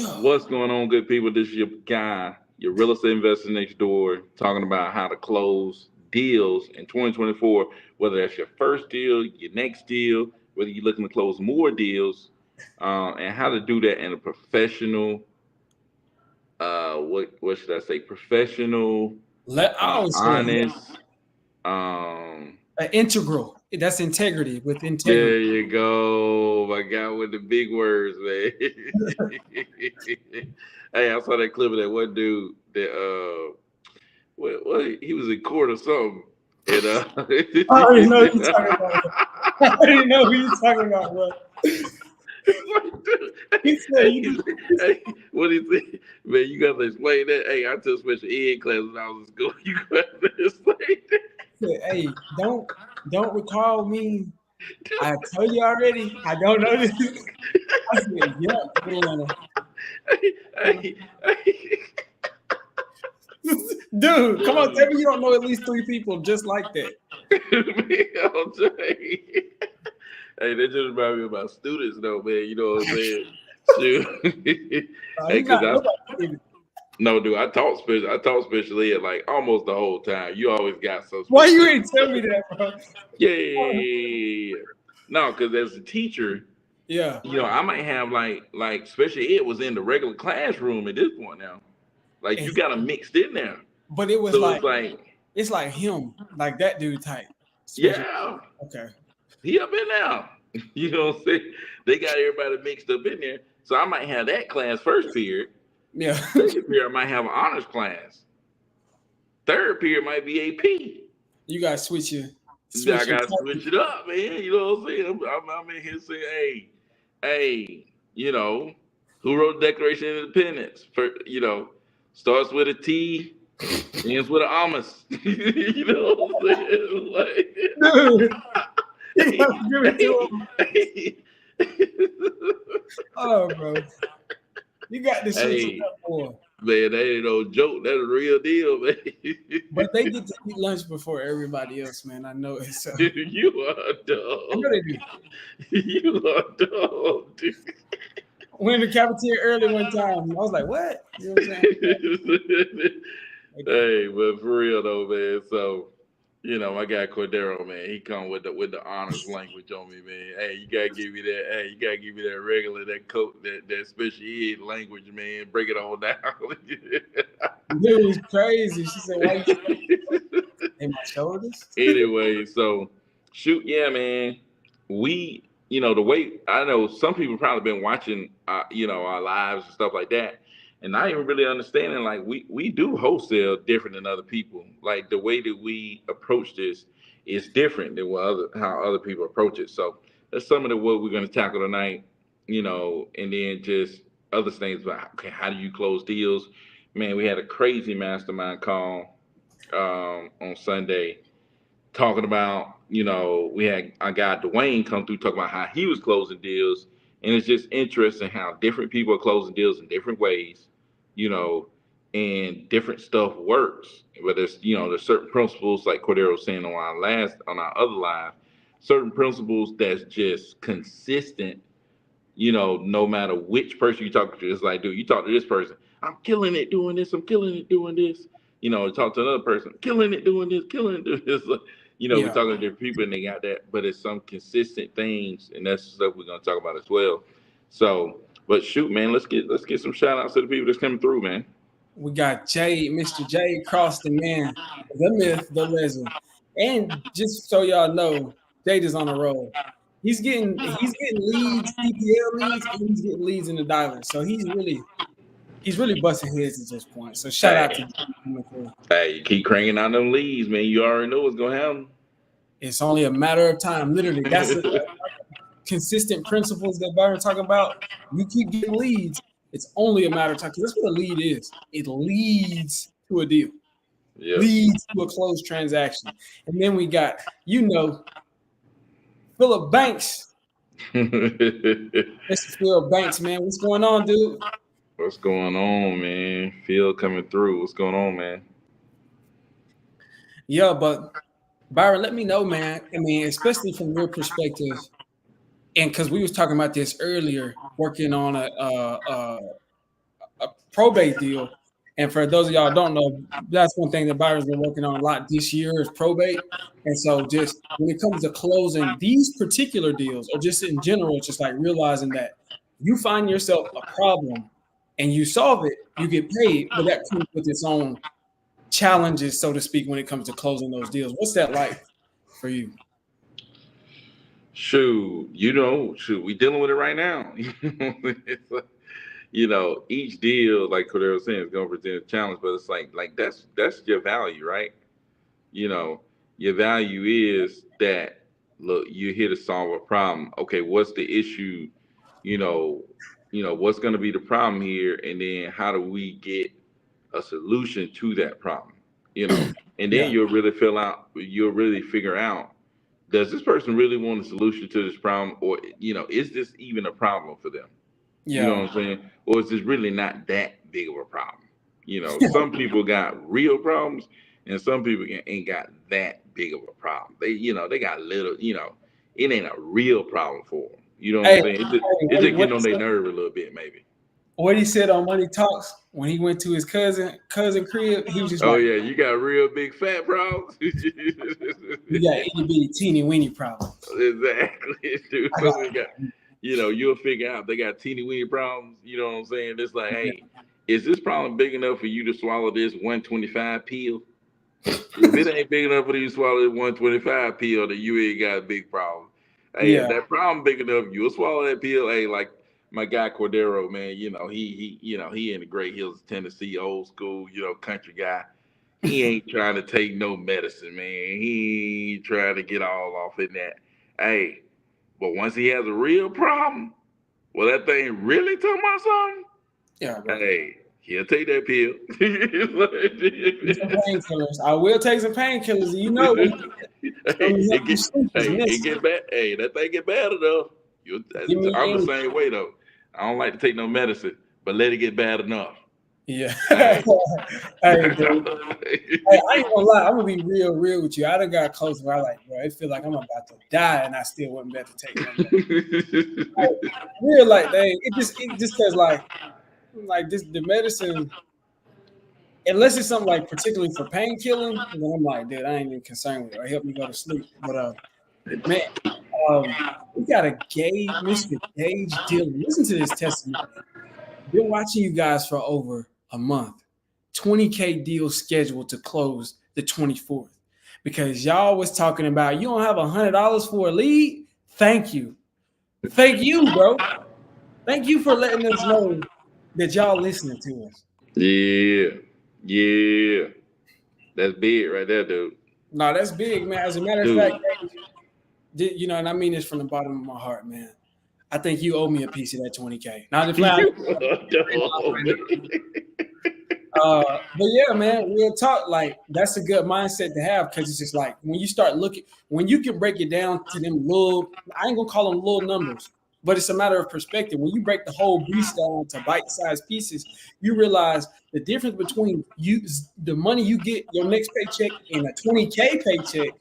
What's going on, good people? This is your guy, your real estate investor next door, talking about how to close deals in 2024, whether that's your first deal, your next deal, whether you're looking to close more deals, and how to do that in a professional, what should I say, professional, I always say honest, um, integral. That's integrity with there integrity. you go, my guy with the big words, man. Hey, I saw that clip of that one dude that what he was in court or something, and I already know who you're talking about. I already know who you're talking about, bro. He said hey, hey, what he say? Man, you gotta explain that. Hey, I took special ed class when I was in school. You gotta explain that. said, hey, don't recall me. I told you already. I don't know this. I said, yeah, man. Hey, hey. Dude, come on, tell me you don't know at least 3 people just like that. Man, I'm saying. Hey, that just reminds me of my students, though, man. You know what I'm saying? Shoot. Hey, He's not because nobody. no, dude, I taught special ed like almost the whole time. You always got some. Why you ain't tell me that, bro? Yeah. No, because as a teacher, Yeah. I might have like special ed was in the regular classroom at this point now. Like you got them mixed in there. But it was So it's like him, like that dude type. Special. yeah, Okay. he up in there. You know what I'm saying? They got everybody mixed up in there. So I might have that class first period. Yeah. Second period, I might have an honors class. Third period might be AP. You gotta switch your I gotta switch it up, man. You know what I'm saying? I'm in here saying, hey, who wrote the Declaration of Independence? Starts with a T, ends with an Amos. You know what I'm saying? Like, dude. You hey, gotta give it to him. Oh, bro. You got to switch it up for. Man, that ain't no joke. That's a real deal, man. But they get to eat lunch before everybody else, man. I know it. So. You are dumb. I know they do. You are dumb, dude. Went in the cafeteria early one time. I was like, what? You know what I'm saying? Hey, but for real though, man. So, my guy Cordero, man, he come with the honors language on me, man. Hey, you gotta give me that. Hey, you gotta give me that regular, that special ed language, man. Break it all down. Dude, it's crazy. She said, why you in my shoulders? Anyway, so shoot, yeah, man. We, the way I know some people probably been watching, our lives and stuff like that, and not even really understanding. Like we do wholesale different than other people. Like the way that we approach this is different than how other people approach it. So that's some of what we're going to tackle tonight. And then just other things about okay, how do you close deals? Man, we had a crazy mastermind call on Sunday talking about, we had our guy Dwayne come through talking about how he was closing deals. And it's just interesting how different people are closing deals in different ways, you know, and different stuff works. But there's certain principles, like Cordero was saying on our other live, certain principles that's just consistent, no matter which person you talk to. It's like, dude, you talk to this person, I'm killing it doing this, I'm killing it doing this. Talk to another person, killing it doing this, killing it doing this. We're talking to different people and they got that, but it's some consistent things, and that's stuff we're gonna talk about as well. So, but shoot, man, let's get some shout outs to the people that's coming through, man. We got Mr. Jay Croston, man, the myth, the legend. And just so y'all know, Jade is on a roll. He's getting leads, CPL leads, and he's getting leads in the dialer. So he's really busting heads at this point. So shout out to him. Hey, you keep cranking out them leads, man. You already know what's gonna happen. It's only a matter of time, literally. That's the consistent principles that Byron talking about. You keep getting leads. It's only a matter of time. That's what a lead is. It leads to a deal. Yep. Leads to a closed transaction. And then we got, Philip Banks. Mr. Phil Banks, man. What's going on, dude? What's going on, man? Phil coming through. What's going on, man? Yeah, but Byron, let me know, man. I mean, especially from your perspective, and because we was talking about this earlier, working on a probate deal. And for those of y'all who don't know, that's one thing that Byron's been working on a lot this year is probate. And so just when it comes to closing these particular deals, or just in general, it's just like realizing that you find yourself a problem and you solve it, you get paid, but that comes with its own challenges, so to speak, when it comes to closing those deals. What's that like for you? Shoot, we dealing with it right now. It's like, each deal, like Cordero was saying, is going to present a challenge, but it's like that's your value, right? You know, your value is that look, you're here to solve a problem. Okay, what's the issue? You know, what's going to be the problem here, and then how do we get a solution to that problem? And then Yeah, you'll really figure out, does this person really want a solution to this problem, or is this even a problem for them? You know yeah, what I'm saying? Or is this really not that big of a problem? Some people got real problems, and some people ain't got that big of a problem. They got little. It ain't a real problem for them. You know what I'm hey, saying? It's what, just what, getting on their nerve a little bit, maybe. what he said on Money Talks when he went to his cousin crib, he was just Oh like, yeah, you got real big fat problems. "You got itty bitty teeny weeny problems." Exactly, dude. I So got, we got, you'll figure out they got teeny weeny problems. You know what I'm saying? It's like, yeah, hey, is this problem big enough for you to swallow this 125 pill? If it ain't big enough for you to swallow this 125 pill, then you ain't got a big problem. Hey, if yeah, that problem big enough, you'll swallow that pill. Hey, like my guy Cordero, man, he in the Great Hills, Tennessee, old school, country guy. He ain't trying to take no medicine, man. He ain't trying to get all off in that. Hey, but once he has a real problem, well, that thing really talking about something. yeah, bro. Hey, he'll take that pill. Get some painkillers. I will take some painkillers. You know, Hey, some help it you get, sleep is hey, it missing. get bad. Hey, that thing get bad enough. You, Give me I'm the any. same way though. I don't like to take no medicine, but let it get bad enough. Yeah. Hey. Hey, dude. Hey, I ain't gonna lie. I'm gonna be real with you. I done got close where I like, bro. It feel like I'm about to die, and I still wasn't about to take no medicine. Like, real like, dang. It just cause like this the medicine. Unless it's something like particularly for pain killing, then I'm like, dude, I ain't even concerned with it. Or help me go to sleep. But man, we got a Mr. Gage Dillon. Listen to this testimony. Been watching you guys for over a month. 20K deal scheduled to close the 24th. Because y'all was talking about you don't have $100 for a lead. Thank you. Thank you, bro. Thank you for letting us know that y'all listening to us. Yeah, yeah, that's big right there, dude. No, that's big, man. As a matter of fact, Dude, you know, and I mean this from the bottom of my heart, man. I think you owe me a piece of that 20K. Not the fly. you a man. But yeah, man, real talk. Like that's a good mindset to have because it's just like when you start looking, when you can break it down to them little, I ain't gonna call them little numbers, but it's a matter of perspective. When you break the whole beast down to bite-sized pieces, you realize the difference between the money you get your next paycheck and a 20K paycheck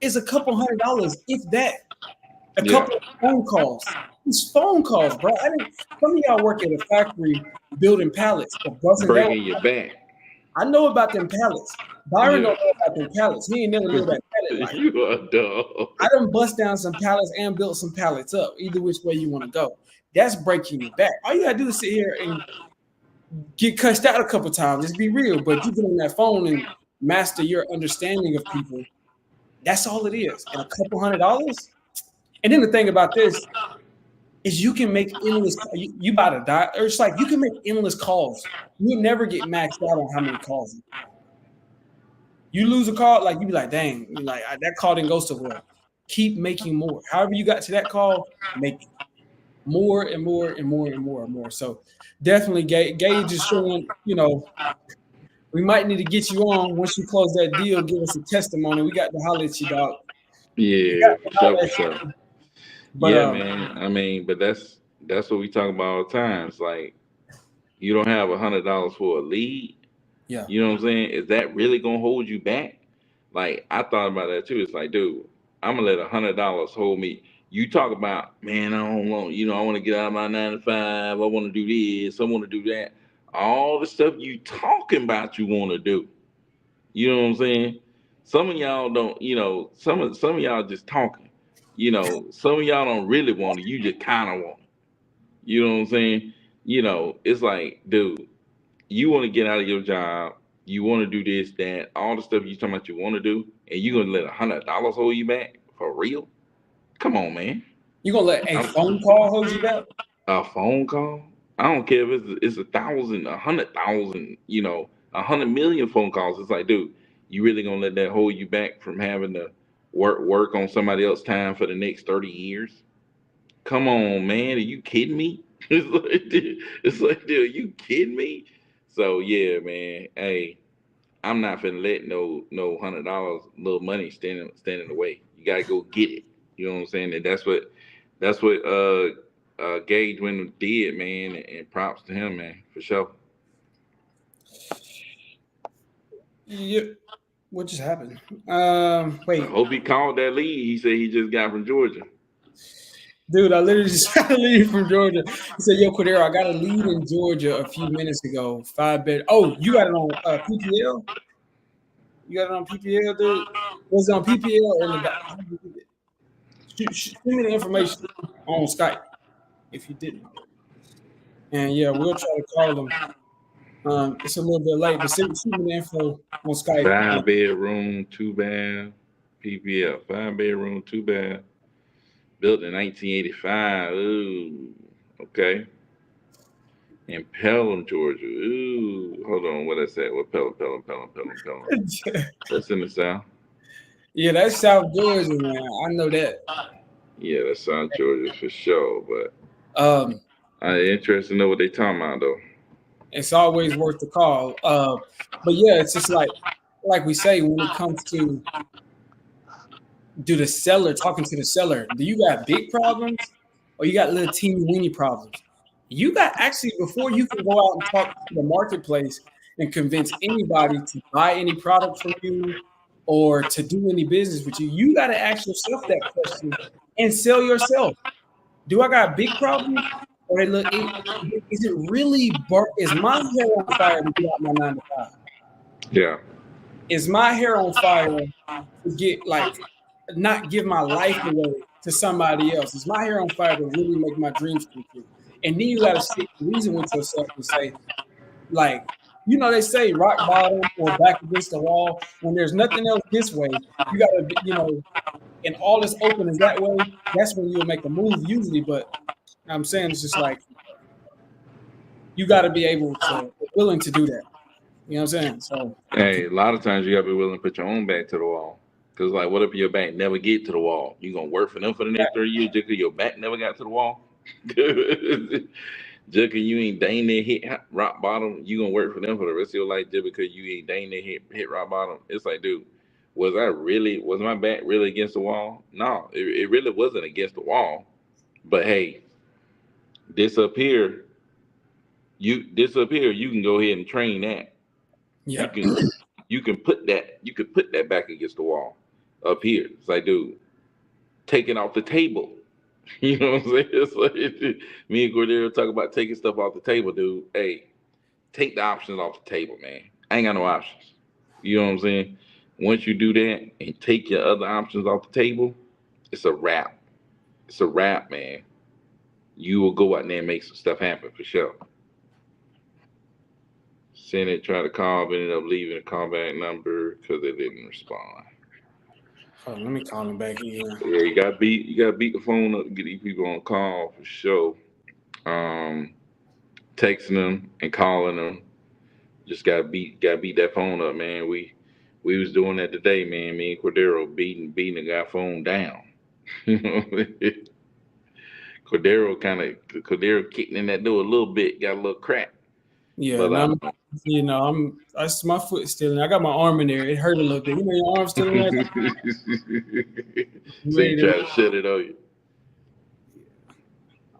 is a couple $100, if that. A Yeah, couple of phone calls. These phone calls, bro. I didn't. Some of y'all work at a factory building pallets or busting down. breaking your back. I know about them pallets. Byron Yeah, don't know about them pallets. He ain't never lived that pallet life. you a I dog. done bust down some pallets and built some pallets up. Either which way you want to go. That's breaking your back. All you gotta do is sit here and get cussed out a couple times. Just be real. But you get on that phone and master your understanding of people. That's all it is. And a couple $100. And then the thing about this is you can make endless. You about to die, or it's like you can make endless calls. You never get maxed out on how many calls you lose a call. Like you be like, dang, you like that call didn't go so well. Keep making more. However you got to that call, make more and more and more and more and more. So definitely, Gage is showing. You know, we might need to get you on once you close that deal. Give us a testimony. We got to holler at you, dog. We got Yeah, to for sure, holler for at sure. you. But Yeah, man. I mean, but that's what we talk about all the time. It's like you don't have $100 for a lead. yeah, You know what I'm saying? Is that really gonna hold you back? Like I thought about that too. It's like, dude, I'm gonna let $100 hold me. You talk about, man, I don't want, I want to get out of my 9 to 5. I want to do this. I want to do that. all the stuff you talking about you want to do. You know what I'm saying? Some of y'all don't, some of y'all just talking. Some of y'all don't really want it. You just kind of want it. You know what I'm saying? It's like, dude, you want to get out of your job. You want to do this, that, all the stuff you talking about you want to do, and you gonna let $100 hold you back for real? Come on, man. You gonna let a I'm, phone call hold you back? a phone call? I don't care if it's 1,000, 100,000, 100 million phone calls. It's like, dude, you really gonna let that hold you back from having to work on somebody else's time for the next 30 years? Come on, man. Are you kidding me? Dude, are you kidding me? So yeah, man. Hey, I'm not finna let no $100 little money stand in the way. You gotta go get it. You know what I'm saying? And that's what Gage Wynn did, man. And props to him, man, for sure. Yeah. What just happened? I Wait, hope he called that lead. He said he just got from Georgia. dude, I literally just got to leave from Georgia. He said, "Yo, Cordero, I got a lead in Georgia a few minutes ago. 5 bet. Oh, you got it on PPL? You got it on PPL, dude? Was it on PPL or in the back? How did you get it? Send me the information on Skype if you didn't already. And yeah, we'll try to call them. It's a little bit late, but send me the info on Skype. 5 bedroom, 2 bath, PPL. 5 bedroom, 2 bath. Built in 1985. Ooh, okay. In Pelham, Georgia. Ooh, hold on. What I said? What Pelham? That's in the South. Yeah, that's South Georgia, man. I know that. Yeah, that's South Georgia for sure. But Um, I'm interested to know what they talking about though. it's always worth the call. But yeah, it's just like we say when it comes to do the seller talking to the seller. Do you got big problems or you got little teeny weeny problems? You got actually before you can go out and talk to the marketplace and convince anybody to buy any product from you or to do any business with you. You got to ask yourself that question and sell yourself. Do I got big problems? Or is it really is my hair on fire to get out my 9 to 5? Yeah. Is my hair on fire to get like not give my life away to somebody else? Is my hair on fire to really make my dreams come true? And then you got to sit and reason with yourself and say, like, they say rock bottom or back against the wall. When there's nothing else this way, you got to, and all is open is that way. That's when you'll make a move usually. But I'm saying it's just like you got to be able to willing to do that. You know what I'm saying? So Hey, a lot of times you gotta be willing to put your own back to the wall. Cause like, what if your back never get to the wall? You gonna work for them for the next 30 years just cause your back never got to the wall? Just cause you ain't dang near hit rock bottom, you gonna work for them for the rest of your life just because you ain't dang near hit rock bottom? It's like, dude, was my back really against the wall? No, it really wasn't against the wall. But hey, this up here, you can go ahead and train that. You yeah, can you can put that back against the wall up here. It's like, dude, take it off the table. You know what I'm saying? It's like, me and Cordero talk about taking stuff off the table, dude. Hey, take the options off the table, man. I ain't got no options. You know what I'm saying? Once you do that and take your other options off the table, it's a wrap. It's a wrap, man. You will go out there and make some stuff happen for sure. Senate tried to call, but ended up leaving a callback number because they didn't respond. hold on, let me call him back again. Yeah, you gotta beat the phone up to get these people on call for sure. Um, Texting them and calling them. Just gotta beat that phone up, man. We was doing that today, man. Me and Cordero beating the guy phone down. You know, Cordero kicking in that door a little bit, got a little crack. Yeah, But and my foot still in. I got my arm in there. It hurt a little bit. Your arm still in there. I'm so ready you to. try to shut it on you.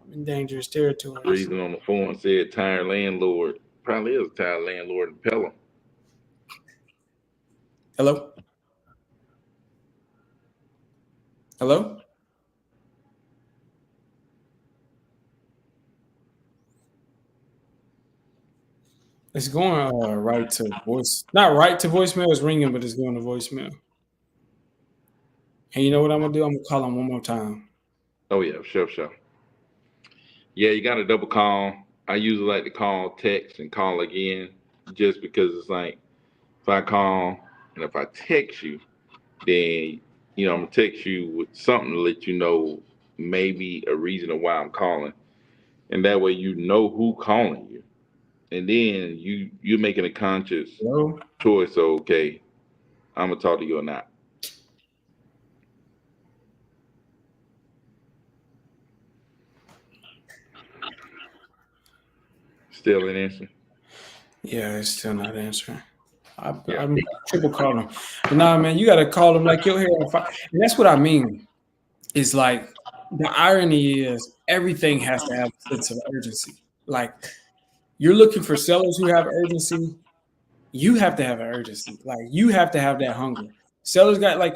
I'm in dangerous territory. So. Reason on the phone said tired landlord. Probably is a tired landlord in Pelham. Hello, hello. It's going right to voice, not right to voicemail. It's ringing, but it's going to voicemail. And you know what I'm gonna do? I'm gonna call him one more time. Oh yeah, sure, sure. Yeah, you got to double call. I usually like to call, text, and call again, just because it's like if I call and if I text you, then I'm gonna text you with something to let you know maybe a reason of why I'm calling, and that way you know who calling you, and then you're making a conscious Hello. choice. So, okay, I'm gonna talk to you or not. Still an answer. Yeah, it's still not answering. Yeah, I'm triple calling him. But nah, man, you gotta call him like you're here on fire. And that's what I mean. Is like the irony is everything has to have a sense of urgency. Like you're looking for sellers who have urgency. You have to have an urgency. Like you have to have that hunger. Sellers got like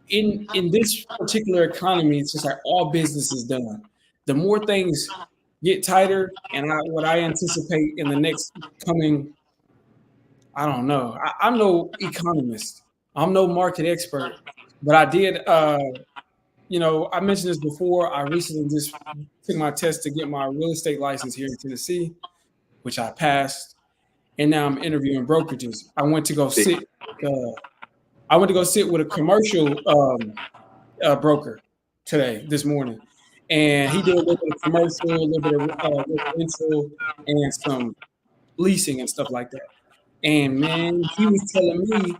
in this particular economy, it's just like all business is done. The more things get tighter, and what I anticipate in the next coming, I don't know. I'm no economist. I'm no market expert, but I did. I mentioned this before. I recently just took my test to get my real estate license here in Tennessee, which I passed, and now I'm interviewing brokerages. Uh, I went to go sit with a commercial broker today, this morning, and he did a little bit of commercial, a little bit of residential, and some leasing and stuff like that. And man, he was telling me,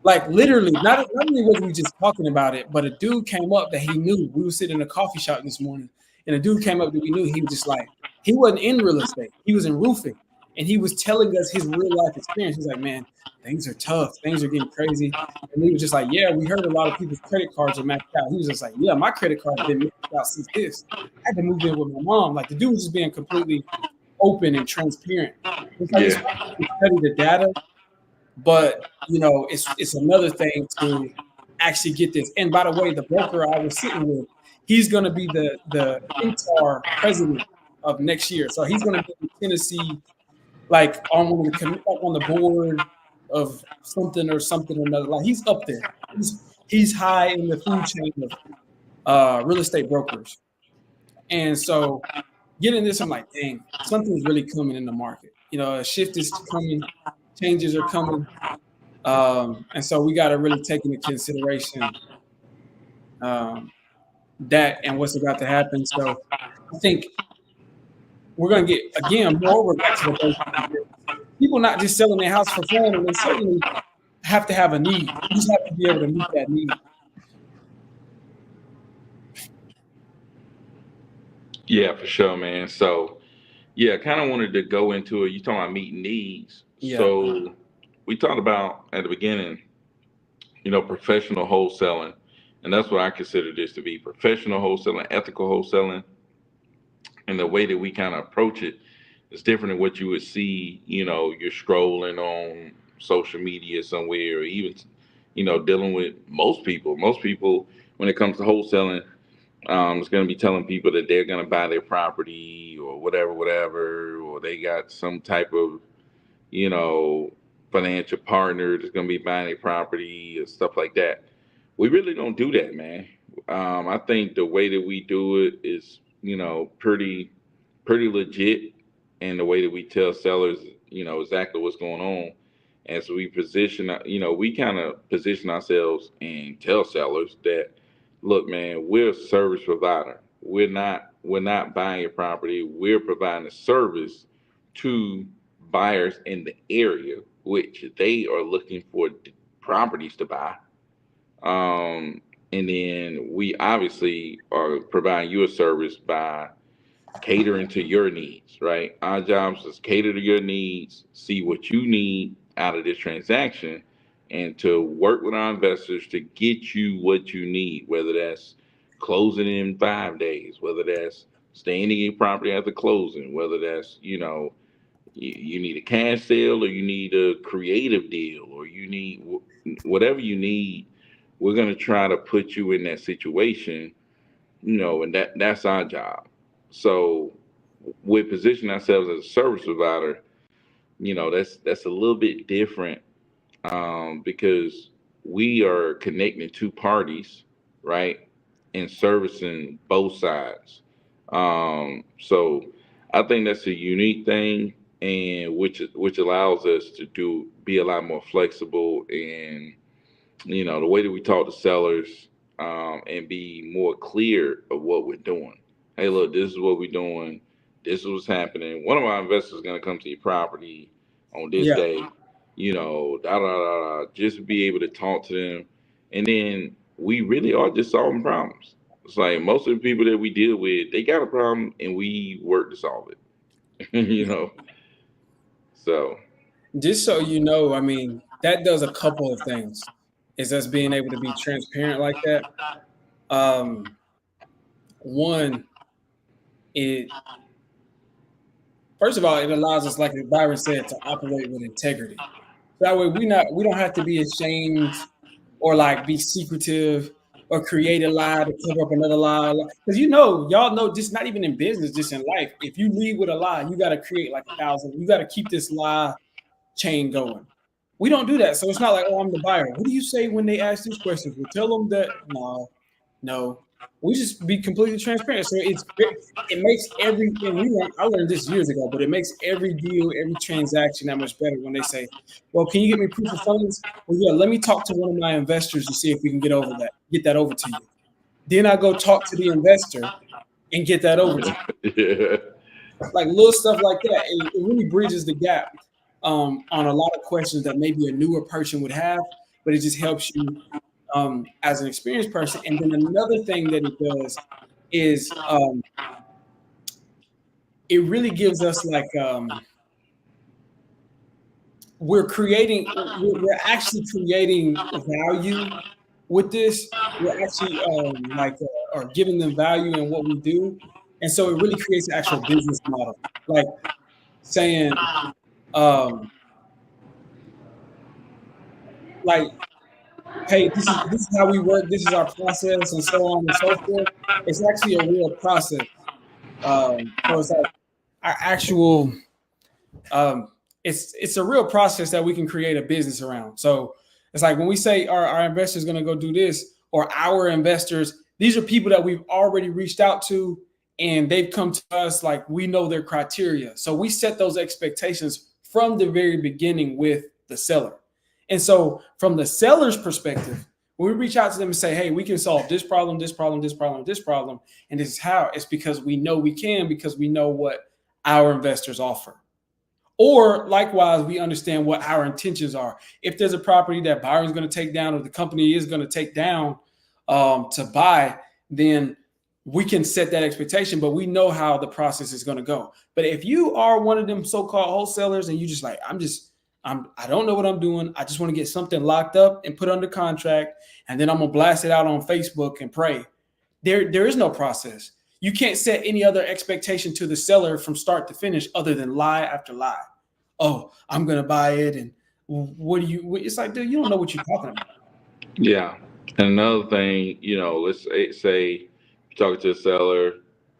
like literally, not only was we just talking about it, but a dude came up that he knew. We were sitting in a coffee shop this morning, and a dude came up that we knew. He was just like, he wasn't in real estate, he was in roofing, and he was telling us his real life experience. He's like, man, things are tough, things are getting crazy, and he was just like, yeah, we heard a lot of people's credit cards are maxed out. He was just like, yeah, my credit card's been maxed out since this. I had to move in with my mom. Like the dude was just being completely open and transparent. It's like it's yeah, one thing to study the data, but it's another thing to actually get this. And by the way, the broker I was sitting with, he's going to be the INTAR president of next year. So he's going to be in Tennessee, like on one of the like on the board of something or something or another. Like he's up there. He's high in the food chain of real estate brokers. And so getting this, I'm like, dang, something's really coming in the market. A shift is coming, changes are coming. And so we got to really take into consideration um, that and what's about to happen. So I think we're going to get, again, moreover, back to the basics. People not just selling their house for fun, and they certainly have to have a need. You just have to be able to meet that need. yeah, for sure, man. So, yeah, kind of wanted to go into it. You talking about meeting needs. Yeah. So, we talked about at the beginning, professional wholesaling, and that's what I consider this to be: professional wholesaling, ethical wholesaling, and the way that we kind of approach it is different than what you would see. You're scrolling on social media somewhere, or even, dealing with most people. Most people, when it comes to wholesaling, is going to be telling people that they're going to buy their property or whatever, whatever, or they got some type of, you know, financial partner that's going to be buying their property or stuff like that. We really don't do that, man. I think the way that we do it is, pretty legit, and the way that we tell sellers, exactly what's going on. As we position, we kind of position ourselves and tell sellers that, look, man, we're a service provider. We're not buying a property. We're providing a service to buyers in the area, which they are looking for properties to buy. And then we obviously are providing you a service by catering to your needs, right? Our jobs is cater to your needs, see what you need out of this transaction, and to work with our investors to get you what you need, whether that's closing in 5 days, whether that's staying in your property after closing, whether that's, you need a cash sale or you need a creative deal or you need whatever you need. We're going to try to put you in that situation, and that's our job. So we position ourselves as a service provider. that's a little bit different, because we are connecting two parties, right, and servicing both sides. So I think that's a unique thing, and which allows us to do be a lot more flexible, and the way that we talk to sellers, and be more clear of what we're doing. Hey, look, this is what we're doing. This is what's happening. One of our investors is going to come to your property on this Yeah. day. Da da da da. Just be able to talk to them, and then we really are just solving problems. It's like most of the people that we deal with, they got a problem, and we work to solve it. you know. So Just so you know, I mean, that does a couple of things. Is us being able to be transparent like that. One, it first of all, it allows us, like Byron said, to operate with integrity. That way we don't have to be ashamed or like be secretive or create a lie to cover up another lie. Because y'all know, just not even in business, just in life, if you lead with a lie, you got to create like 1,000. You got to keep this lie chain going. We don't do that. So it's not like, oh, I'm the buyer. What do you say when they ask these questions? Well, tell them that no, no. We just be completely transparent. So it makes everything I learned this years ago, but it makes every deal, every transaction that much better when they say, well, can you get me proof of funds? Well, yeah, let me talk to one of my investors to see if we can get that over to you. Then I go talk to the investor and get that over to you. yeah, Like little stuff like that. It really bridges the gap on a lot of questions that maybe a newer person would have, but it just helps you as an experienced person. And then another thing that it does is it really gives us like we're actually creating value with this. We're actually are giving them value in what we do, and so it really creates an actual business model. Like saying, um, like, hey, this is how we work. This is our process, and so on and so forth. It's actually a real process. So it's like our actual. Um, it's a real process that we can create a business around. So it's like when we say our investors going to go do this, or our investors, these are people that we've already reached out to, and they've come to us like we know their criteria. So we set those expectations from the very beginning with the seller. And so from the seller's perspective, when we reach out to them and say, hey, we can solve this problem, this problem, this problem, this problem, and this is how, it's because we know we can, because we know what our investors offer. Or likewise, we understand what our intentions are. If there's a property that Byron's going to take down, or the company is going to take down to buy, then we can set that expectation, but we know how the process is going to go. But if you are one of them so-called wholesalers and you just like, I don't know what I'm doing. I just want to get something locked up and put under contract, and then I'm gonna blast it out on Facebook and pray. There is no process. You can't set any other expectation to the seller from start to finish other than lie after lie. Oh, I'm gonna buy it, and what do you? It's like, dude, you don't know what you're talking about. yeah. And another thing, let's say you're talking to a seller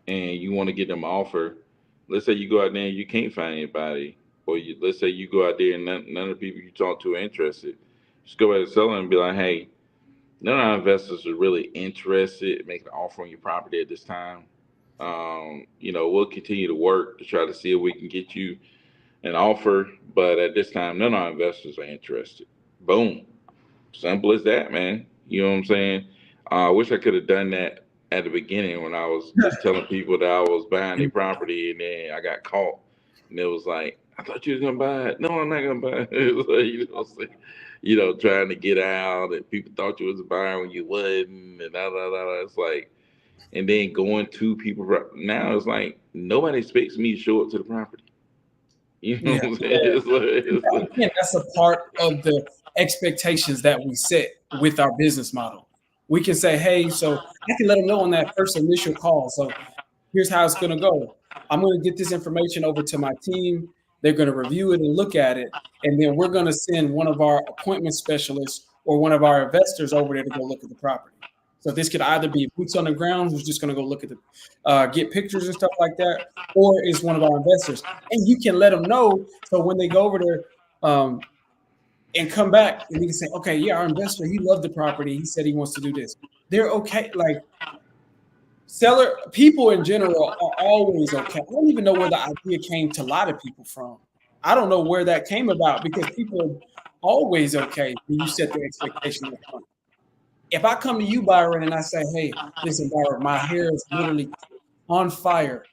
and you want to get them an offer. Let's say you go out there and you can't find anybody, or let's say you go out there and none of the people you talk to are interested. Just go back to the seller and be like, hey, none of our investors are really interested in making an offer on your property at this time. We'll continue to work to try to see if we can get you an offer, but at this time, none of our investors are interested. Boom. Simple as that, man. You know what I'm saying? I wish I could have done that at the beginning when I was just telling people that I was buying a property, and then I got caught. And it was like, I thought you was gonna buy it. No, I'm not gonna buy it. It was like, what I'm saying? Trying to get out, and people thought you was a buyer when you wasn't, and da da da. It's like, and then going to people now, it's like nobody expects me to show up to the property. You know Yeah. what I'm saying? It's like Again, that's a part of the expectations that we set with our business model. We can say, hey, so I can let them know on that first initial call. So here's how it's going to go. I'm going to get this information over to my team. They're going to review it and look at it. And then we're going to send one of our appointment specialists or one of our investors over there to go look at the property. So this could either be boots on the ground who's just going to go look at the get pictures and stuff like that, or it's one of our investors, and you can let them know. So when they go over there and come back, and you can say, okay, yeah, our investor, he loved the property. He said he wants to do this. They're okay. Like seller people in general are always okay. I don't even know where the idea came to a lot of people from. I don't know where that came about because people are always okay when you set the expectation up front. If I come to you, Byron, and I say, hey, listen, Byron, my hair is literally on fire.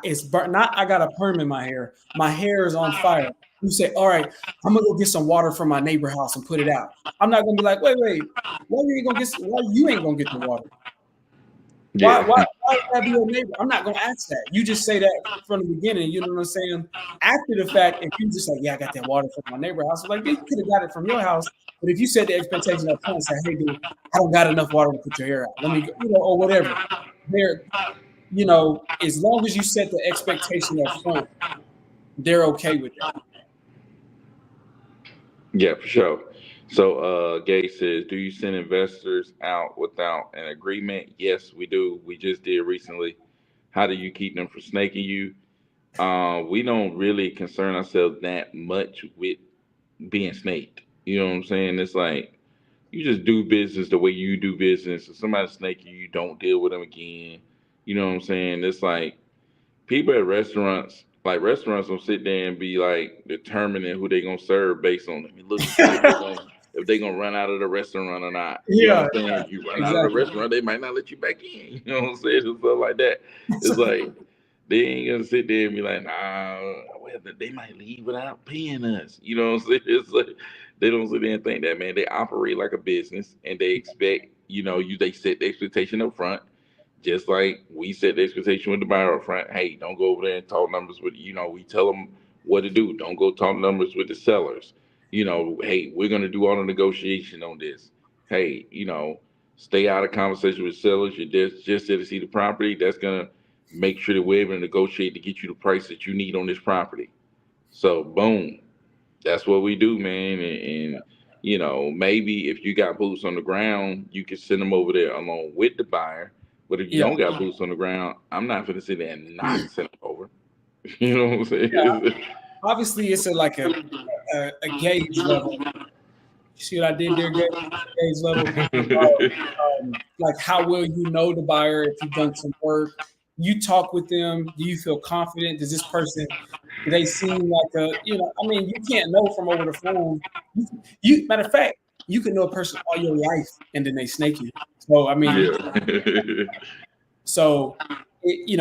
It's burnt. Not I got a perm in my hair. My hair is on fire. You say, all right, I'm gonna go get some water from my neighbor house and put it out. I'm not gonna be like, wait, why you ain't gonna get the water? Why, Yeah. why, why would that be your neighbor? I'm not gonna ask that. You just say that from the beginning. You know what I'm saying? After the fact, if you just like, yeah, I got that water from my neighbor house, I'm like, yeah, you could have got it from your house. But if you set the expectation up front and say, hey, dude, I don't got enough water to put your hair out. Let me go, or whatever. There, as long as you set the expectation up front, they're okay with that. Yeah, for sure. So, Gay says, do you send investors out without an agreement? Yes, we do. We just did recently. How do you keep them from snaking you? We don't really concern ourselves that much with being snaked. You know what I'm saying? It's like you just do business the way you do business. If somebody snake you, you don't deal with them again. You know what I'm saying? It's like people at restaurants, like restaurants, will sit there and be like determining who they gonna serve based on. Let me look and see if they gonna run out of the restaurant or not. You know Yeah, what I'm saying? If you run out of the exactly. restaurant, they might not let you back in. You know what I'm saying? And stuff like that. It's like they ain't gonna sit there and be like, nah, well, they might leave without paying us. You know what I'm saying? It's like they don't sit there and think that, man. They operate like a business and they expect, they set the expectation up front just like we set the expectation with the buyer up front. Hey, don't go over there and talk numbers with, we tell them what to do. Don't go talk numbers with the sellers. Hey, we're going to do all the negotiation on this. Hey, stay out of conversation with sellers. You're just there to see the property. That's going to make sure that we're able to negotiate to get you the price that you need on this property. So, boom, that's what we do, man. And maybe if you got boots on the ground, you can send them over there along with the buyer. But if you Yeah, don't got boots on the ground, I'm not going to sit there and not send them over. You know what I'm yeah. saying? Obviously, it's like a gauge level. You see what I did there, gauge level? Like how well you know the buyer if you've done some work. You talk with them. Do you feel confident? Does this person, do they seem like I mean, you can't know from over the phone. Matter of fact, you can know a person all your life and then they snake you. So, I mean, Yeah. so, it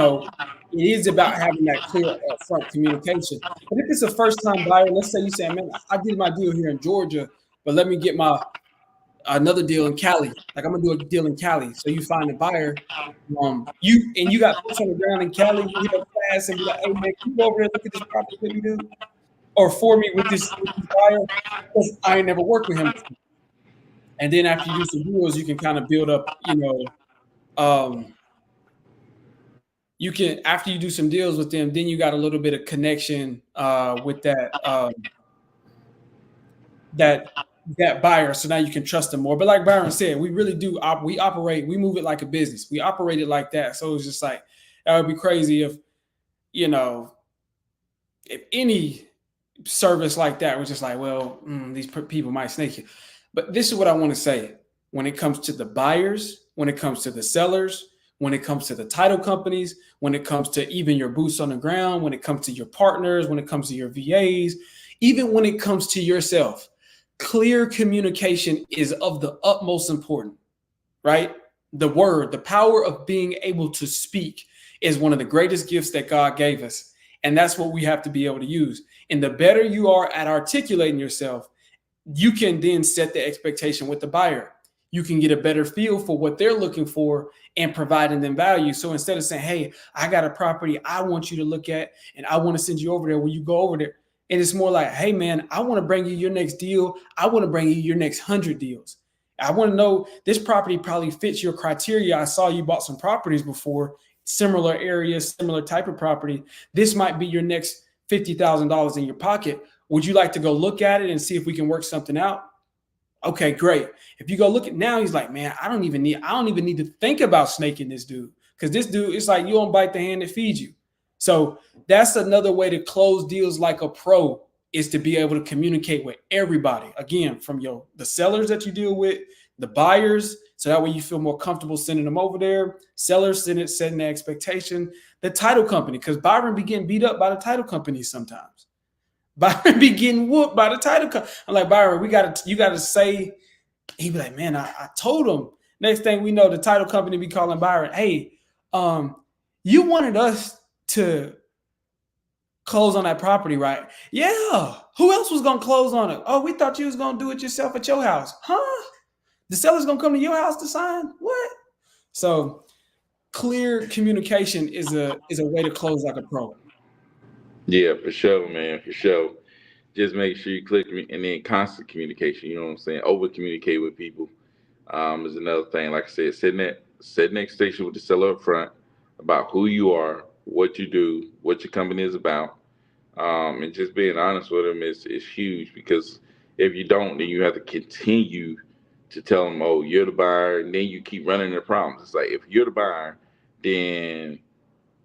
is about having that clear upfront communication. But if it's a first time buyer, let's say you say, man, I did my deal here in Georgia, but let me get my another deal in Cali. Like I'm gonna do a deal in Cali. So you find a buyer, you got boots on the ground in Cali. You hit up fast and be like, hey man, can you go over there and look at this property with me, dude? Or for me with this buyer, because I ain't never worked with him before. And then after you do some deals, you can kind of build up, um, you can after you do some deals with them, then you got a little bit of connection with that that buyer, so now you can trust them more. But like Byron said, we really do we operate, we move it like a business. We operate it like that. So it's just like that would be crazy if you know if any service like that was just like, well, these people might snake you. But this is what I want to say: when it comes to the buyers, when it comes to the sellers, when it comes to the title companies, when it comes to even your boots on the ground, when it comes to your partners, when it comes to your VAs, even when it comes to yourself, clear communication is of the utmost important, right? The power of being able to speak is one of the greatest gifts that God gave us. And that's what we have to be able to use. And the better you are at articulating yourself, you can then set the expectation with the buyer. You can get a better feel for what they're looking for and providing them value. So instead of saying, hey, I got a property I want you to look at and I want to send you over there, will you go over there? And it's more like, hey, man, I want to bring you your next deal. I want to bring you your next 100 deals. I want to know this property probably fits your criteria. I saw you bought some properties before, similar areas, similar type of property. This might be your next $50,000 in your pocket. Would you like to go look at it and see if we can work something out? Okay, great. If you go look at now, he's like, man, I don't even need to think about snaking this dude. Because this dude, it's like you don't bite the hand that feeds you. So that's another way to close deals like a pro is to be able to communicate with everybody. Again, from the sellers that you deal with, the buyers, so that way you feel more comfortable sending them over there. Sellers setting the expectation. The title company, because Byron be getting beat up by the title companies sometimes. Byron be getting whooped by the title company. I'm like, Byron, you gotta say. He be like, man, I told him. Next thing we know, the title company be calling Byron, hey, um, you wanted us to close on that property, right? Yeah. Who else was gonna close on it? Oh, we thought you was gonna do it yourself at your house. Huh? The seller's gonna come to your house to sign? What? So clear communication is a way to close like a pro. Yeah, for sure, man, for sure. Just make sure you click me, and then constant communication. You know what I'm saying? Over communicate with people is another thing. Like I said, setting expectation with the seller up front about who you are, what you do, what your company is about, and just being honest with them is huge because if you don't, then you have to continue to tell them, oh, you're the buyer, and then you keep running into problems. It's like if you're the buyer, then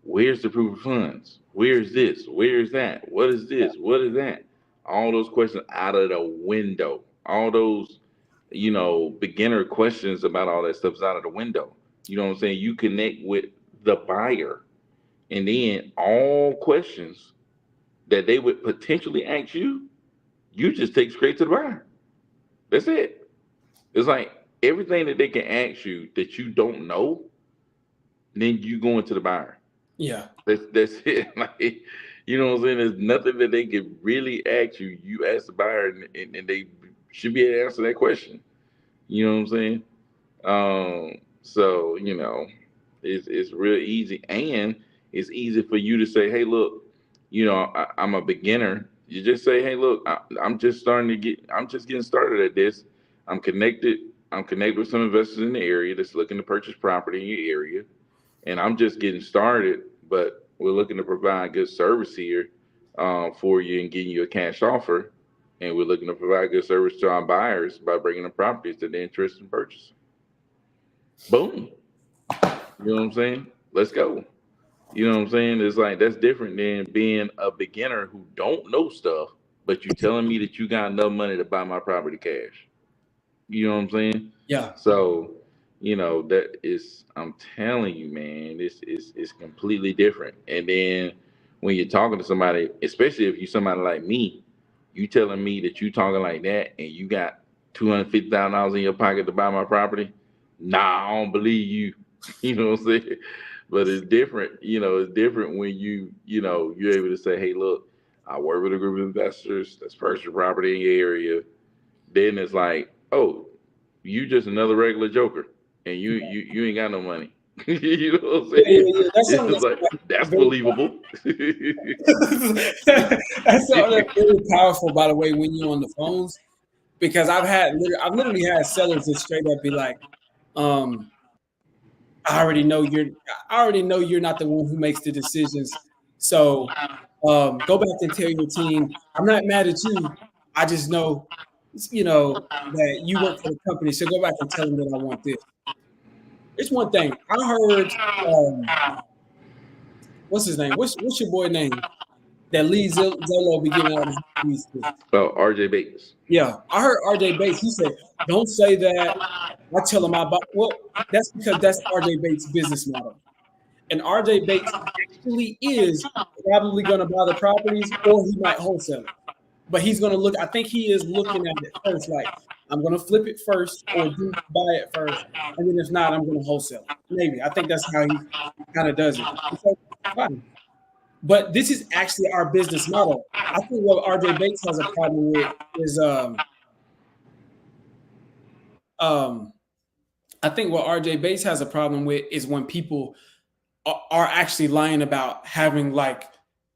where's the proof of funds? Where's this? Where's that? What is this? What is that? All those questions out of the window. All those, beginner questions about all that stuff is out of the window. You know what I'm saying? You connect with the buyer, and then all questions that they would potentially ask you, you just take straight to the buyer. That's it. It's like everything that they can ask you that you don't know, then you go into the buyer. Yeah. That's it. Like, you know what I'm saying? There's nothing that they can really ask you. You ask the buyer, and they should be able to answer that question. You know what I'm saying? So it's real easy, and it's easy for you to say, "Hey, look, I'm a beginner." You just say, "Hey, look, I'm just getting started at this. I'm connected. I'm connected with some investors in the area that's looking to purchase property in your area, and I'm just getting started. But we're looking to provide good service here for you and getting you a cash offer, and we're looking to provide good service to our buyers by bringing them properties that they're interested in purchasing." Boom. You know what I'm saying? Let's go. You know what I'm saying? It's like that's different than being a beginner who don't know stuff, but you telling me that you got enough money to buy my property cash. You know what I'm saying? Yeah. So, that is I'm telling you, man, this is completely different. And then when you're talking to somebody, especially if you're somebody like me, you telling me that you talking like that and you got $250,000 in your pocket to buy my property, nah, I don't believe you. You know what I'm saying? But it's different, it's different when you're able to say, hey, look, I work with a group of investors that's purchasing property in your area. Then it's like, oh, you just another regular joker, and you ain't got no money. You know what I'm Yeah, saying? yeah, yeah. That's something It's that's like that's very believable. that's something that's very powerful, by the way, when you're on the phones. Because I've literally had sellers that straight up be like, um, I already know you're not the one who makes the decisions. So go back and tell your team, I'm not mad at you. I just know, that you work for the company. So go back and tell them that I want this. It's one thing. I heard what's his name? What's your boy name? That Lee Zolo be giving out his reviews to. Oh, RJ Bates. Yeah, I heard RJ Bates. He said, "Don't say that." I tell him about well, that's because that's RJ Bates' business model, and RJ Bates actually is probably going to buy the properties, or he might wholesale it. But he's going to look. I think he is looking at it first, like I'm going to flip it first, or do buy it first, and then if not, I'm going to wholesale it. Maybe I think that's how he kind of does it. So, fine. But this is actually our business model. I think what RJ Bates has a problem with is um I think what RJ Bates has a problem with is when people are actually lying about having like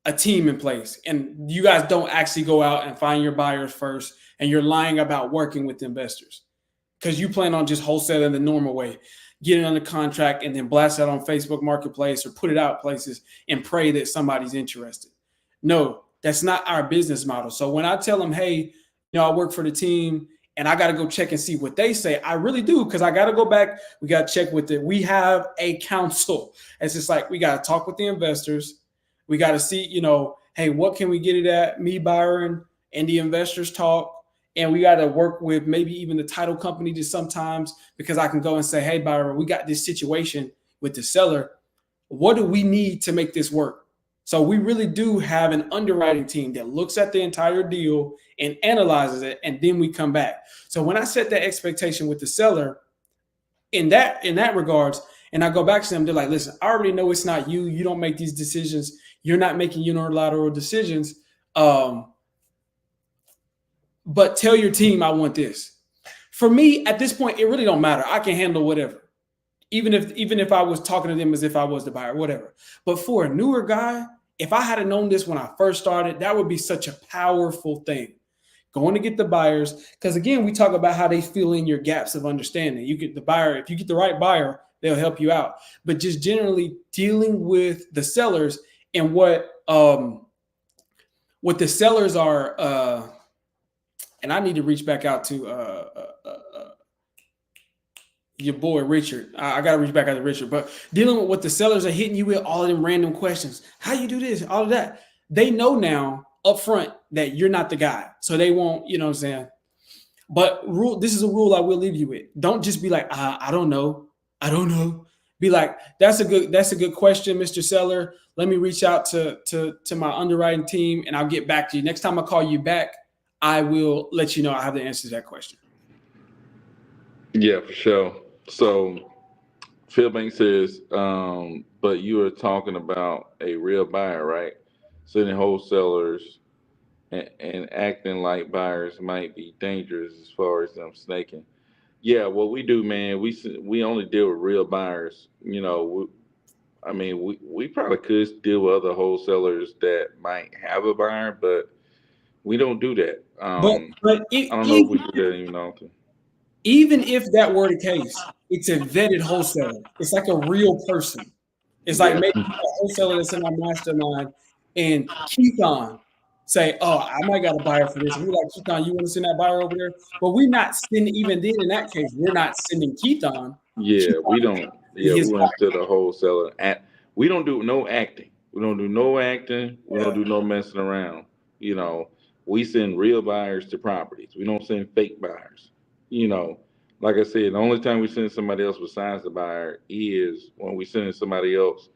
a team in place and you guys don't actually go out and find your buyers first and you're lying about working with investors because you plan on just wholesaling the normal way, get it under contract and then blast it on Facebook Marketplace or put it out places and pray that somebody's interested. No, that's not our business model. So when I tell them, hey, I work for the team and I got to go check and see what they say. I really do, because I got to go back. We got to check with it. We have a council. It's just like we got to talk with the investors. We got to see, hey, what can we get it at? Me, Byron, and the investors talk. And we got to work with maybe even the title company just sometimes, because I can go and say, hey, Byron, we got this situation with the seller. What do we need to make this work? So we really do have an underwriting team that looks at the entire deal and analyzes it, and then we come back. So when I set that expectation with the seller in that regards, and I go back to them, they're like, listen, I already know it's not you. You don't make these decisions. You're not making unilateral decisions. But tell your team I want this. For me, at this point, it really don't matter. I can handle whatever. Even if I was talking to them as if I was the buyer, whatever. But for a newer guy, if I had known this when I first started, that would be such a powerful thing. Going to get the buyers, because again, we talk about how they fill in your gaps of understanding. You get the buyer, if you get the right buyer, they'll help you out. But just generally dealing with the sellers and what the sellers are, and I need to reach back out to your boy Richard. I got to reach back out to Richard. But dealing with what the sellers are hitting you with, all of them random questions. How you do this? All of that. They know now up front that you're not the guy. So they won't, you know what I'm saying? But this is a rule I will leave you with. Don't just be like, I don't know. I don't know. Be like, that's a good question, Mr. Seller. Let me reach out to my underwriting team and I'll get back to you. Next time I call you back, I will let you know I have the answer to that question. Yeah, for sure. So Philbank says, but you are talking about a real buyer, right? Sending wholesalers and acting like buyers might be dangerous as far as them snaking. Yeah, what we do, man, we only deal with real buyers. I mean, we probably could deal with other wholesalers that might have a buyer, but we don't do that. But but I don't know if we do that even often. even if that were the case, it's a vetted wholesaler. It's like a real person. It's like Yeah, maybe a wholesaler that's in our mastermind and Keithon say, "Oh, I might got a buyer for this." And we're like, "Keithon, you want to send that buyer over there?" But we're not sending. Even then, in that case, we're not sending Keithon. yeah, we Keithon don't. is Yeah, we his went to the wholesaler. We don't do no acting. We don't do no acting. We don't buyer. do no messing around. You know, we send real buyers to properties. We don't send fake buyers. You know, like I said, the only time we send somebody else besides the buyer is when we send somebody else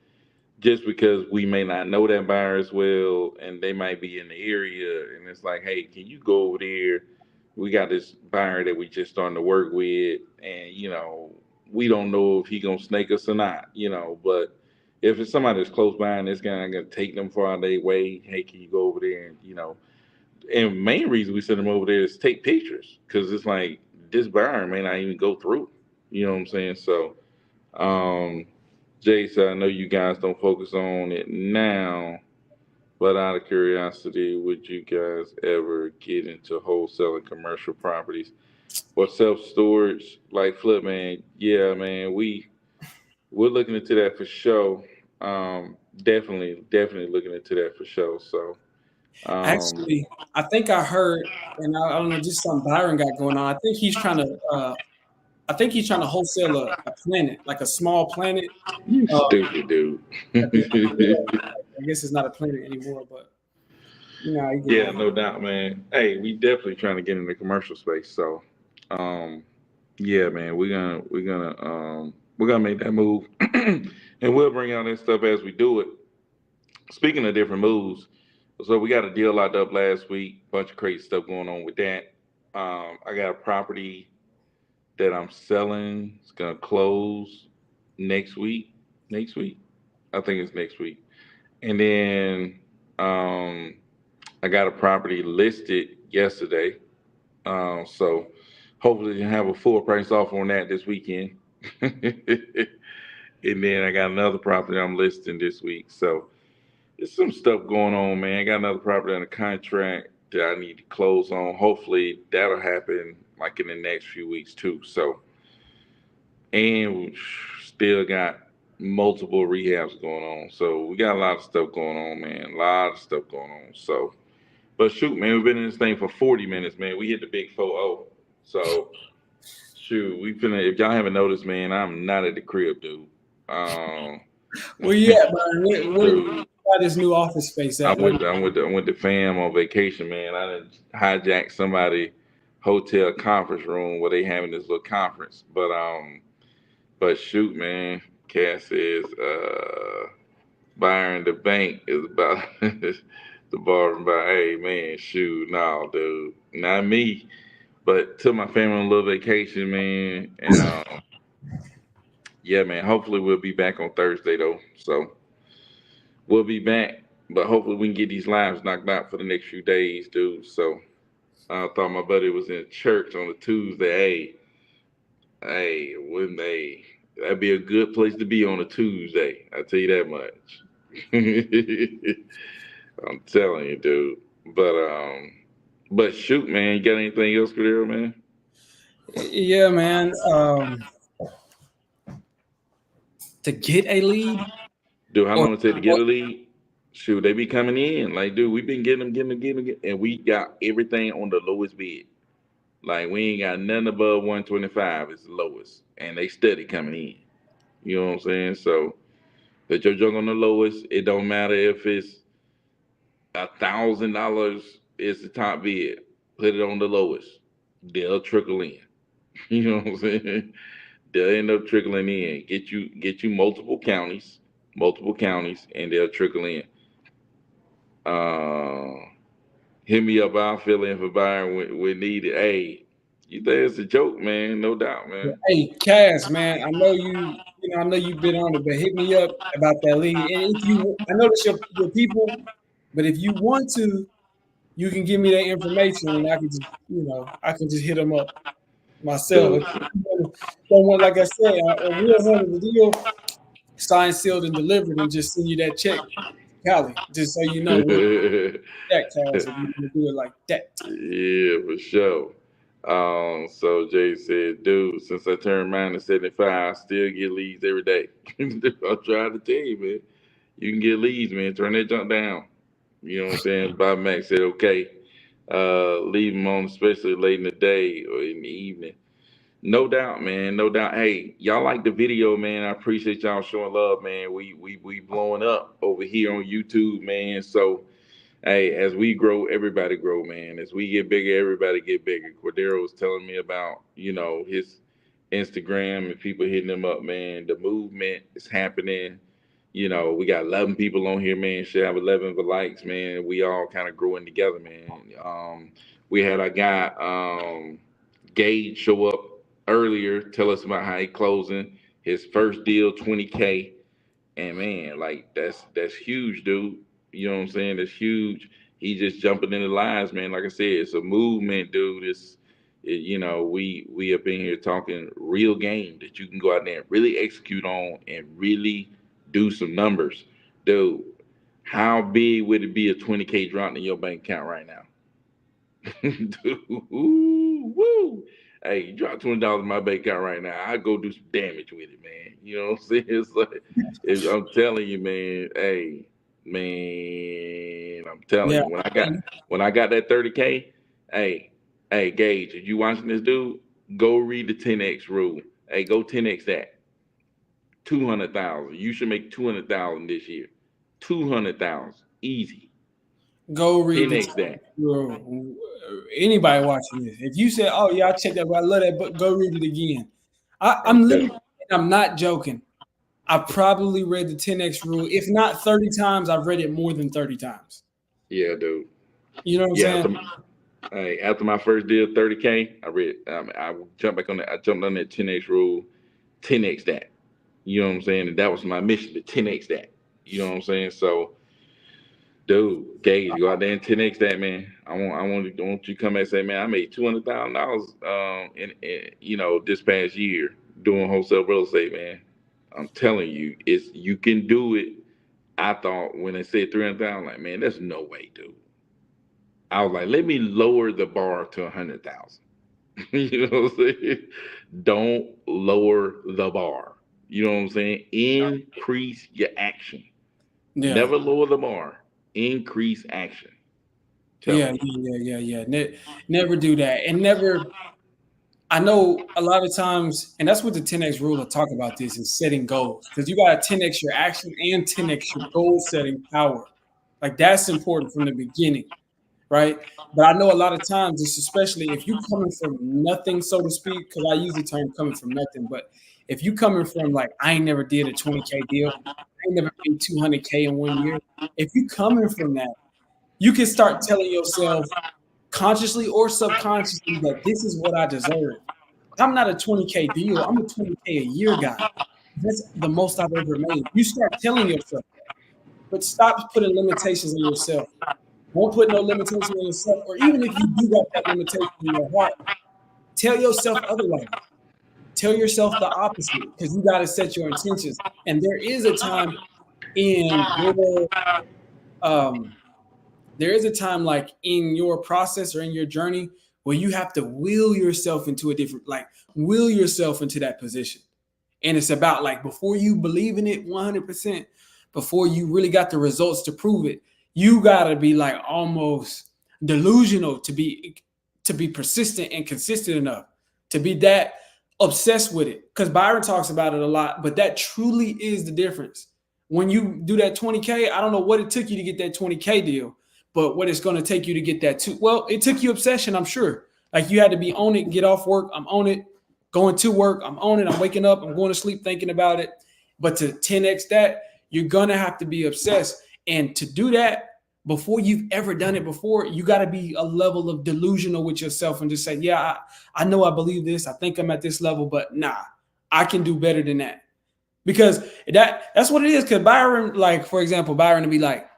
just because we may not know that buyer as well and they might be in the area and it's like, hey, can you go over there? We got this buyer that we just starting to work with and we don't know if he gonna snake us or not, but if it's somebody that's close by and this guy gonna take them far their way, hey, can you go over there and main reason we send them over there is take pictures because it's like this buyer may not even go through. You know what I'm saying? So um Jason, I know you guys don't focus on it now, but out of curiosity, would you guys ever get into wholesaling commercial properties or self storage like Flip Man? Yeah, man, we're looking into that for sure. Definitely looking into that for sure. So, um, Actually, I think I heard, and I don't know, just some Byron got going on. I think he's trying to. I think he's trying to wholesale a planet, like a small planet. you Uh, stupid dude. I guess it's not a planet anymore, but you know how you get Yeah, on. no doubt, man. Hey, we definitely trying to get in the commercial space. So, um, yeah, man, we're gonna make that move, and we'll bring out that stuff as we do it. Speaking of different moves, so we got a deal locked up last week. Bunch of crazy stuff going on with that. I got a property that I'm selling. It's gonna close next week. Next week, I think it's next week. And then I got a property listed yesterday. So hopefully you have a full price offer on that this weekend. And then I got another property I'm listing this week. So there's some stuff going on, man. I got another property under contract that I need to close on. Hopefully that'll happen like in the next few weeks too. So and we still got multiple rehabs going on. So we got a lot of stuff going on, man. A lot of stuff going on. So but shoot, man, we've been in this thing for 40 minutes, man. We hit the big 4-0. So shoot, we finna. If y'all haven't noticed, man, I'm not at the crib, dude. Um, Where you at, Byron? Where dude, got this new office space at? What? I'm with the fam on vacation, man. I done hijacked somebody hotel conference room where they having this little conference. But shoot, man, Cass says, Byron, the bank is about the bar about. Hey, man, shoot, no, dude, not me. But took my family on a little vacation, man, and yeah, man. Hopefully we'll be back on Thursday though. So we'll be back, but hopefully we can get these lives knocked out for the next few days, dude. So I thought my buddy was in church on a Tuesday. Wouldn't they? That'd be a good place to be on a Tuesday. I tell you that much. I'm telling you, dude. But shoot, man, you got anything else, Cadero, man? Yeah, man. To get a lead Dude, how or, long it take to get or a lead? Shoot, they be coming in. Like, dude, we been and we got everything on the lowest bid. Like, we ain't got nothing above 125. It's the lowest, and they steady coming in. You know what I'm saying? So put your junk on the lowest. It don't matter if it's $1,000 is the top bid. Put it on the lowest. They'll trickle in. You know what I'm saying? They'll end up trickling in. Get you multiple counties, and they'll trickle in. Uh, Hit me up. I'll fill in for Byron when needed. Hey, you think it's a joke, man? No doubt, man. hey, Cass, man. I know I know you've been on it, but hit me up about that lead. And if you, I know it's your people, but if you want to, you can give me that information, and I can just, I can just hit them up myself. Dude. If you don't want, like I said, we'll handle the deal, signed, sealed, and delivered, and just send you that check, Cali, just so you know we that Cass if you want to do it like that. Yeah, for sure. So Jay said, dude, since I turned mine to 75, I still get leads every day. I'm trying to tell you, man. You can get leads, man. Turn that junk down. You know what I'm saying? Bob Mack said, okay. Leave them on, especially late in the day or in the evening. No doubt, man. No doubt. Hey, y'all like the video, man. I appreciate y'all showing love, man. We blowing up over here on YouTube, man. So hey, as we grow, everybody grow, man. As we get bigger, everybody get bigger. Cordero was telling me about, his Instagram and people hitting him up, man. The movement is happening. We got 11 people on here, man. Should have 11 likes, man. We all kind of growing together, man. We had our guy, Gage, show up earlier, tell us about how he closing his first deal, 20K. And man, like that's huge, dude. You know what I'm saying? That's huge. He just jumping in the lines, man. Like I said, it's a movement, dude. We up in here talking real game that you can go out there and really execute on and really do some numbers, dude. How big would it be a 20K drop in your bank account right now? Dude, ooh, woo. Hey, you drop $20 in my bank account right now. I go do some damage with it, man. You know what I'm saying? I'm telling you, man. Hey, man, I'm telling Yeah, you. When I got that 30K, hey, hey, Gage, if you watching this dude, go read the 10x rule. Hey, go 10x that. 200,000. You should make 200,000 this year. 200,000, easy. go read the 10x that. bro. Anybody watching this, if you said, "Oh yeah, I checked that, but I love that," but go read it again. I'm I'm telling. literally, I'm not joking. I probably read the 10x rule. If not 30 times, I've read it more than 30 times. Yeah, dude. You know what I'm Yeah, saying? hey, after my first deal, 30K, I read. I jumped back on that. I jumped on that 10x rule, 10x that. You know what I'm saying? And that was my mission to 10x that. You know what I'm saying? So, dude, Gage, go out there and 10x that, man. I want you to come back and say, man, I made $200,000, in this past year doing wholesale real estate, man. I'm telling you, you can do it. I thought when they said 300,000, like, man, that's no way, dude. I was like, let me lower the bar to 100,000. You know what I'm saying? Don't lower the bar. You know what I'm saying? Increase your action. Yeah, Never lower the bar. Increase action. yeah, Telling you. yeah, yeah, yeah, yeah. Never do that, and never. I know a lot of times, and that's what the 10x rule will talk about this is setting goals because you got to 10x your action and 10x your goal setting power. Like that's important from the beginning, right? But I know a lot of times, it's especially if you coming from nothing, so to speak, because I use the term coming from nothing, but if you coming from like I ain't never did a 20K deal, I ain't never made 200K in 1 year. If you coming from that, you can start telling yourself consciously or subconsciously that this is what I deserve. I'm not a 20K deal. I'm a 20K a year guy. That's the most I've ever made. You start telling yourself that, but stop putting limitations on yourself. Don't put no limitation on yourself, or even if you do got that limitation in your heart, tell yourself otherwise. Tell yourself the opposite because you got to set your intentions. And there is a time in your um, there is a time like in your process or in your journey where you have to will yourself into a different, like will yourself into that position. And it's about like before you believe in it 100%, before you really got the results to prove it, you got to be like almost delusional to be persistent and consistent enough to be that obsessed with it. Because Byron talks about it a lot, but that truly is the difference. When you do that 20K, I don't know what it took you to get that 20K deal, but what it's going to take you to get that too. Well, it took you obsession, I'm sure. Like you had to be on it, get off work. I'm on it, going to work. I'm on it. I'm waking up. I'm going to sleep thinking about it. But to 10x that, you're going to have to be obsessed. And to do that, before you've ever done it before, you got to be a level of delusional with yourself and just say, yeah, I know I believe this. I think I'm at this level, but nah, I can do better than that. Because that's what it is. Because Byron, like, for example, Byron would be like,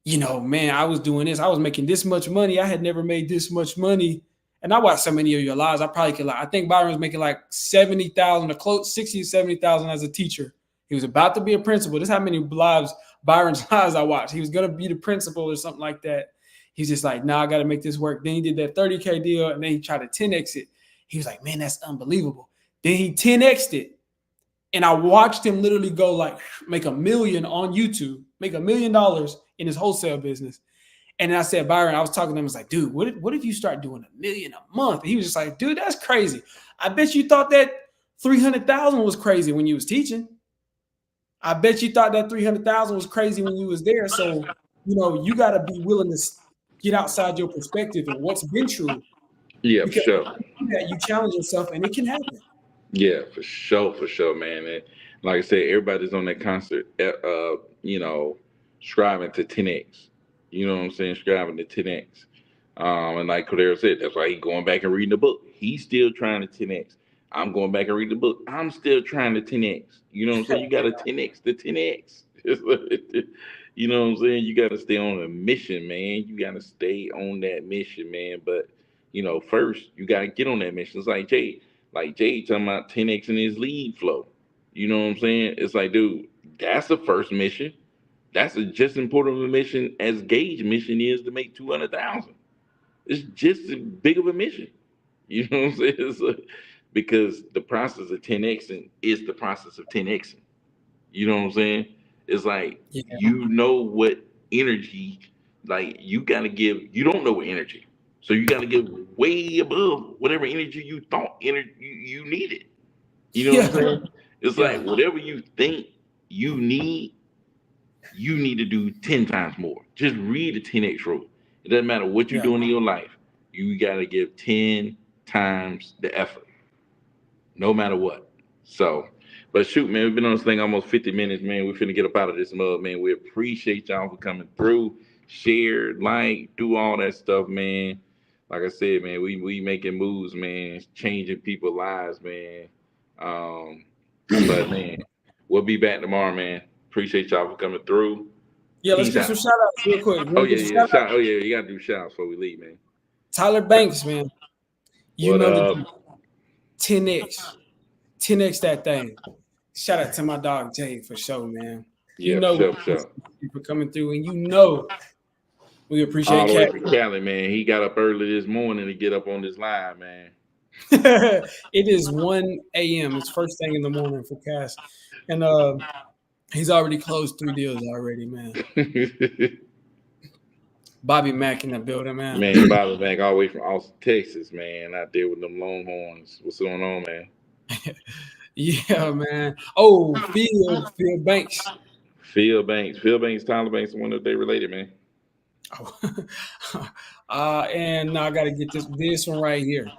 man, I was doing this. I was making this much money. I had never made this much money. And I watched so many of your lives. I probably could like, I think Byron was making like 70,000 or close 60, 70,000 as a teacher. He was about to be a principal. This is how many lives, Byron's lives I watched. He was going to be the principal or something like that. He's just like, nah, I got to make this work. Then he did that 30K deal and then he tried to 10X it. He was like, man, that's unbelievable. Then he 10X'd it. And I watched him literally go like make $1 million on YouTube, make $1 million in his wholesale business. And I said, Byron, I was talking to him. I was like, dude, what if you start doing $1 million a month? And he was just like, dude, that's crazy. I bet you thought that 300,000 was crazy when you was teaching. I bet you thought that 300,000 was crazy when you was there. So, you got to be willing to get outside your perspective and what's been true. Yeah, for Because sure. you challenge yourself and it can happen. Yeah, for sure, man. And like I said, everybody's on that concert, striving to 10x. You know what I'm saying? Striving to 10x. And like Cordero said, that's why he's going back and reading the book. He's still trying to 10x. I'm going back and reading the book. I'm still trying to 10x. You know what I'm saying? You got to 10x the 10x. You know what I'm saying? You got to stay on a mission, man. You got to stay on that mission, man. But first you got to get on that mission. It's like Jay. Like Jay talking about 10x in his lead flow. You know what I'm saying? It's like, dude, that's the first mission. That's just as important of a mission as Gage mission is to make 200,000. It's just as big of a mission. You know what I'm saying? Because the process of 10xing is the process of 10xing. You know what I'm saying? It's like Yeah. what energy, like you gotta give. You don't know what energy, so you gotta give way above whatever energy you thought you needed. You know what I'm Yeah. saying? It's Yeah. like whatever you think you need to do 10 times more. Just read the 10x rule. It doesn't matter what you're Yeah. doing in your life. You gotta give 10 times the effort, no matter what. So, but shoot, man, we've been on this thing almost 50 minutes, man. We're finna get up out of this mug, man. We appreciate y'all for coming through, share, like, do all that stuff, man. Like I said, man, we making moves, man, changing people's lives, man. Um, but man, we'll be back tomorrow, man. Appreciate y'all for coming through. Yeah, let's Peace give some out. shout outs real quick. You Oh want to yeah, give a yeah. shout out? Shout. Oh yeah, you gotta do shout outs before we leave, man. Tyler Banks, man. You What know the up? 10X. 10X that thing. Shout out to my dog Jay for sure, man. You Yeah, for know we sure, for sure. appreciate you for coming through, and we appreciate All the way Cat. from Cali, man. He got up early this morning to get up on this live, man. It is 1 a.m. It's first thing in the morning for Cass. And he's already closed 3 deals already, man. Bobby Mack in the building, man. Man, Bobby back all the way from Austin, Texas, man. Out there with them Longhorns. What's going on, man? Yeah, man. Oh, Phil Banks. Phil Banks. Phil Banks, Tyler Banks, the one that they related, man. Oh. And now I got to get this one right here.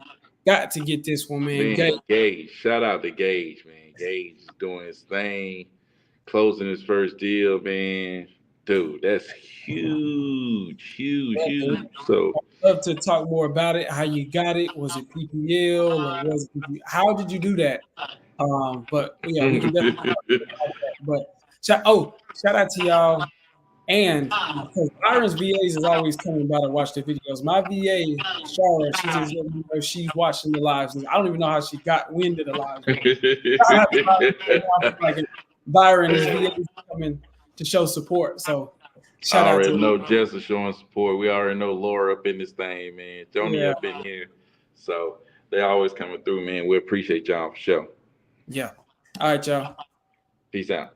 Got to get this one, man. Man, Gage. Shout out to Gage, man. Gage is doing his thing, closing his first deal, man. Dude, that's huge, huge, huge. So Love to talk more about it. How you got it? Was it PPL or was it? How did you do that? But yeah, we can definitely talk about that. But shout out to y'all. And because Byron's VAs is always coming by to watch the videos. My VA, Shara, she just let me know she's watching the lives. I don't even know how she got wind of the lives. Like Byron, his VA is coming to show support. So I shout out to already know Jess is showing support. We already know Laura up in this thing, man. Joni yeah, up in here. So they always coming through, man. We appreciate y'all for sure. yeah. All right, y'all. Peace out.